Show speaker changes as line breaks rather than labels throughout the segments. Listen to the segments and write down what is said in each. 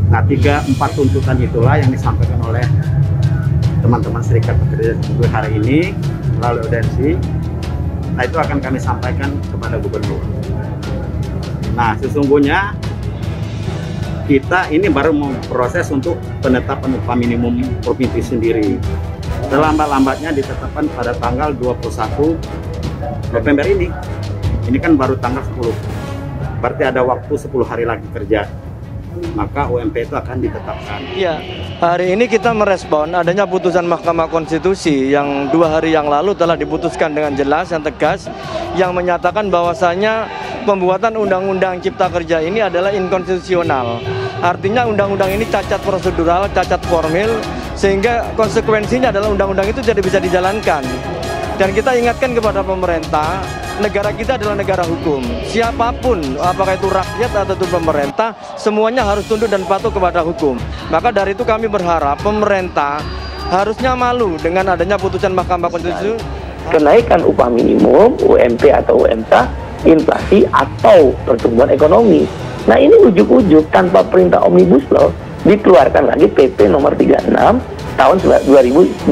Nah, 3-4 tuntutan itulah yang disampaikan oleh teman-teman Serikat Pekerja Buruh hari ini melalui audensi. Nah, itu akan kami sampaikan kepada gubernur. Nah, sesungguhnya kita ini baru memproses untuk penetapan upah minimum provinsi sendiri. Selambat-lambatnya ditetapkan pada tanggal 21 November ini. Ini kan baru tanggal 10. Berarti ada waktu 10 hari lagi kerja. Maka UMP itu akan ditetapkan.
Iya, hari ini kita merespon adanya putusan Mahkamah Konstitusi yang 2 hari yang lalu telah diputuskan dengan jelas dan tegas, yang menyatakan bahwasanya pembuatan Undang-Undang Cipta Kerja ini adalah inkonstitusional. Artinya undang-undang ini cacat prosedural, cacat formil, sehingga konsekuensinya adalah undang-undang itu tidak bisa dijalankan. Dan kita ingatkan kepada pemerintah, negara kita adalah negara hukum. Siapapun, apakah itu rakyat atau itu pemerintah, semuanya harus tunduk dan patuh kepada hukum. Maka dari itu kami berharap pemerintah harusnya malu dengan adanya putusan Mahkamah Konstitusi.
Kenaikan upah minimum, UMP atau UMK, inflasi atau pertumbuhan ekonomi. Nah, ini ujuk-ujuk tanpa perintah Omnibus Law dikeluarkan lagi PP nomor 36 tahun 2021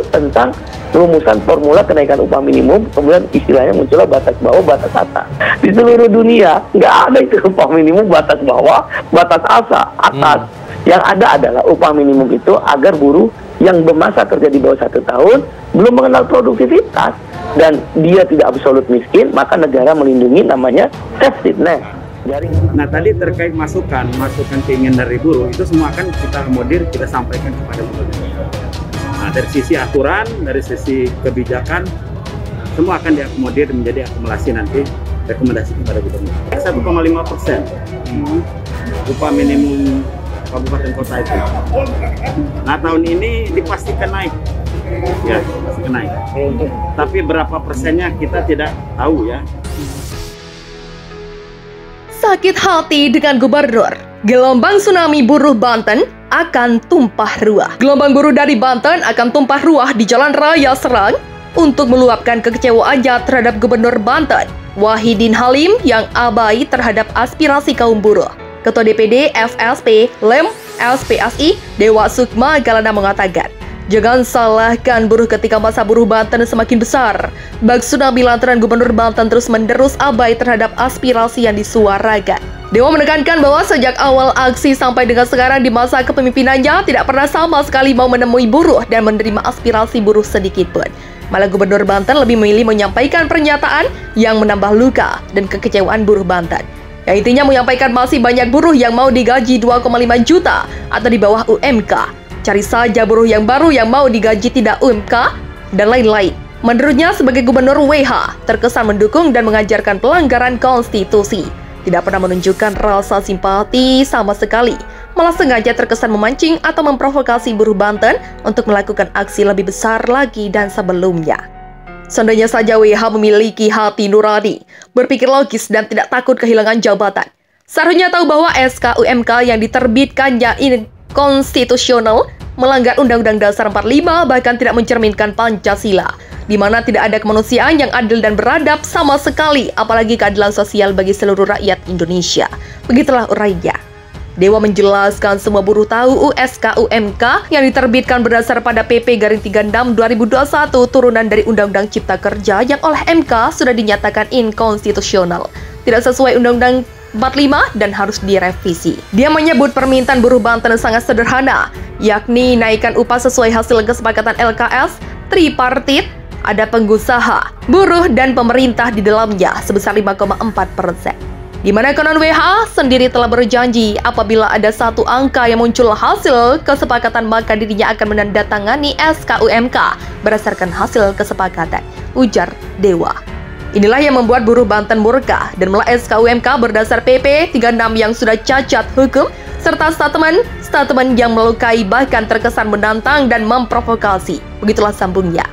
tentang rumusan formula kenaikan upah minimum, kemudian istilahnya muncullah batas bawah, batas atas. Di seluruh dunia nggak ada itu upah minimum batas bawah, batas atas. Yang ada adalah upah minimum itu agar buruh yang bermasa kerja di bawah 1 tahun belum mengenal produktivitas dan dia tidak absolut miskin, maka negara melindungi, namanya safety net.
Nah, tadi terkait masukan keinginan dari buruh itu semua kan kita akomodir, kita sampaikan kepada gubernur. Nah, dari sisi aturan, dari sisi kebijakan, semua akan diakomodir menjadi akumulasi nanti rekomendasi kepada gubernur. 1,5% upah minimum kabupaten kota itu. Nah, tahun ini dipastikan naik, ya, dipastikan naik. Tapi berapa persennya kita tidak tahu ya.
Sakit hati dengan gubernur. Gelombang tsunami buruh Banten akan tumpah ruah. Gelombang buruh dari Banten akan tumpah ruah di Jalan Raya Serang untuk meluapkan kekecewaannya terhadap Gubernur Banten, Wahidin Halim, yang abai terhadap aspirasi kaum buruh. Ketua DPD FSP Lem SPSI Dewa Sukma Galana mengatakan, jangan salahkan buruh ketika masa buruh Banten semakin besar. Bak tsunami lantaran Gubernur Banten terus menerus abai terhadap aspirasi yang disuarakan. Dewa menekankan bahwa sejak awal aksi sampai dengan sekarang di masa kepemimpinannya tidak pernah sama sekali mau menemui buruh dan menerima aspirasi buruh sedikit pun. Malah Gubernur Banten lebih memilih menyampaikan pernyataan yang menambah luka dan kekecewaan buruh Banten. Yang intinya menyampaikan masih banyak buruh yang mau digaji 2,5 juta atau di bawah UMK. Cari saja buruh yang baru yang mau digaji tidak UMK, dan lain-lain. Menurutnya sebagai Gubernur WH, terkesan mendukung dan mengajarkan pelanggaran konstitusi. Tidak pernah menunjukkan rasa simpati sama sekali. Malah sengaja terkesan memancing atau memprovokasi buruh Banten untuk melakukan aksi lebih besar lagi dan sebelumnya. Seandainya saja WH memiliki hati nurani, berpikir logis dan tidak takut kehilangan jabatan, seharusnya tahu bahwa SK UMK yang diterbitkannya ini konstitusional, melanggar Undang-Undang Dasar 45, bahkan tidak mencerminkan Pancasila, di mana tidak ada kemanusiaan yang adil dan beradab sama sekali, apalagi keadilan sosial bagi seluruh rakyat Indonesia. Begitulah urainya. Dewa menjelaskan semua buruh tahu USK UMK yang diterbitkan berdasar pada PP-36 2021 turunan dari Undang-Undang Cipta Kerja yang oleh MK sudah dinyatakan inkonstitusional, tidak sesuai Undang-Undang 45 dan harus direvisi. Dia menyebut permintaan buruh Banten sangat sederhana, yakni naikkan upah sesuai hasil kesepakatan LKS tripartit, ada pengusaha, buruh, dan pemerintah di dalamnya sebesar 5,4%. Di mana konon WH sendiri telah berjanji apabila ada satu angka yang muncul hasil kesepakatan maka dirinya akan menandatangani SKUMK berdasarkan hasil kesepakatan, ujar Dewa. Inilah yang membuat buruh Banten murka dan menolak SKUMK berdasar PP 36 yang sudah cacat hukum serta statement yang melukai bahkan terkesan menantang dan memprovokasi. Begitulah sambungnya.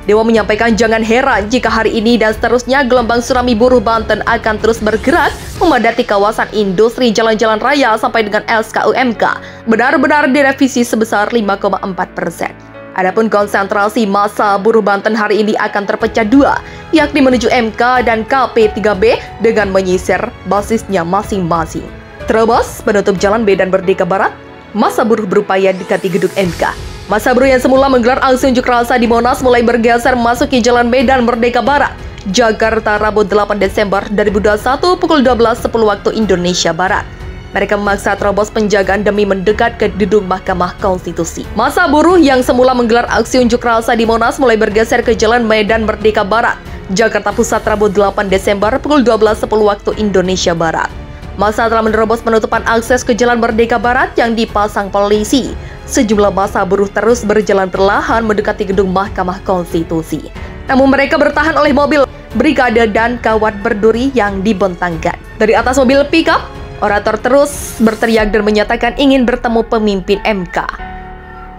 Dewa menyampaikan jangan heran jika hari ini dan seterusnya gelombang tsunami buruh Banten akan terus bergerak memadati kawasan industri jalan-jalan raya sampai dengan SKUMK benar-benar direvisi sebesar 5,4%. Adapun konsentrasi massa buruh Banten hari ini akan terpecah dua, yakni menuju MK dan KP3B dengan menyisir basisnya masing-masing. Terobos penutup jalan Medan Merdeka Barat, massa buruh berupaya dekati gedung MK. Massa buruh yang semula menggelar aksi unjuk rasa di Monas mulai bergeser memasuki jalan Medan Merdeka Barat, Jakarta, Rabu 8 Desember 2021 pukul 12.10 waktu Indonesia Barat. Mereka memaksa terobos penjagaan demi mendekat ke gedung Mahkamah Konstitusi. Massa buruh yang semula menggelar aksi unjuk rasa di Monas mulai bergeser ke Jalan Medan Merdeka Barat, Jakarta Pusat, Rabu 8 Desember pukul 12.10 waktu Indonesia Barat. Massa telah menerobos penutupan akses ke Jalan Merdeka Barat yang dipasang polisi. Sejumlah massa buruh terus berjalan perlahan mendekati gedung Mahkamah Konstitusi. Namun mereka bertahan oleh mobil brigade dan kawat berduri yang dibentangkan. Dari atas mobil pickup, orator terus berteriak dan menyatakan ingin bertemu pemimpin MK.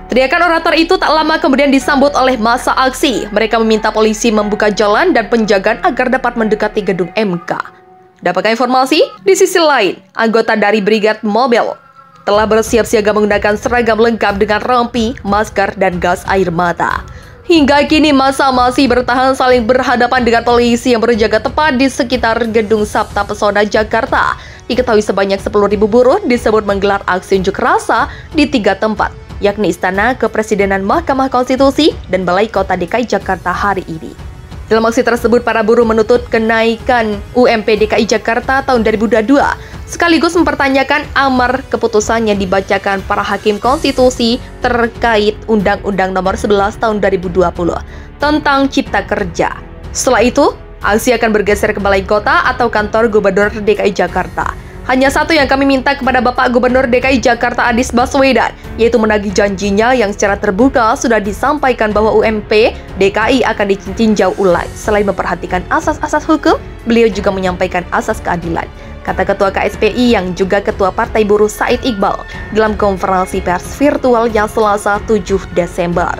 Teriakan orator itu tak lama kemudian disambut oleh massa aksi. Mereka meminta polisi membuka jalan dan penjagaan agar dapat mendekati gedung MK. Dapatkan informasi, di sisi lain, anggota dari Brigade Mobil telah bersiap-siaga menggunakan seragam lengkap dengan rompi, masker, dan gas air mata. Hingga kini massa masih bertahan saling berhadapan dengan polisi yang berjaga tepat di sekitar gedung Sabta Pesona Jakarta. Diketahui sebanyak 10.000 buruh disebut menggelar aksi unjuk rasa di 3 tempat, yakni Istana Kepresidenan Mahkamah Konstitusi dan Balai Kota DKI Jakarta hari ini. Dalam aksi tersebut, para buruh menuntut kenaikan UMP DKI Jakarta tahun 2022, sekaligus mempertanyakan amar keputusan yang dibacakan para hakim konstitusi terkait Undang-Undang Nomor 11 Tahun 2020 tentang Cipta Kerja. Setelah itu, aksi akan bergeser ke Balai Kota atau kantor Gubernur DKI Jakarta. Hanya satu yang kami minta kepada Bapak Gubernur DKI Jakarta Anies Baswedan, yaitu menagih janjinya yang secara terbuka sudah disampaikan bahwa UMP DKI akan ditinjau ulang. Selain memperhatikan asas-asas hukum, beliau juga menyampaikan asas keadilan, kata Ketua KSPI yang juga Ketua Partai Buruh Said Iqbal dalam konferensi pers virtual yang Selasa 7 Desember.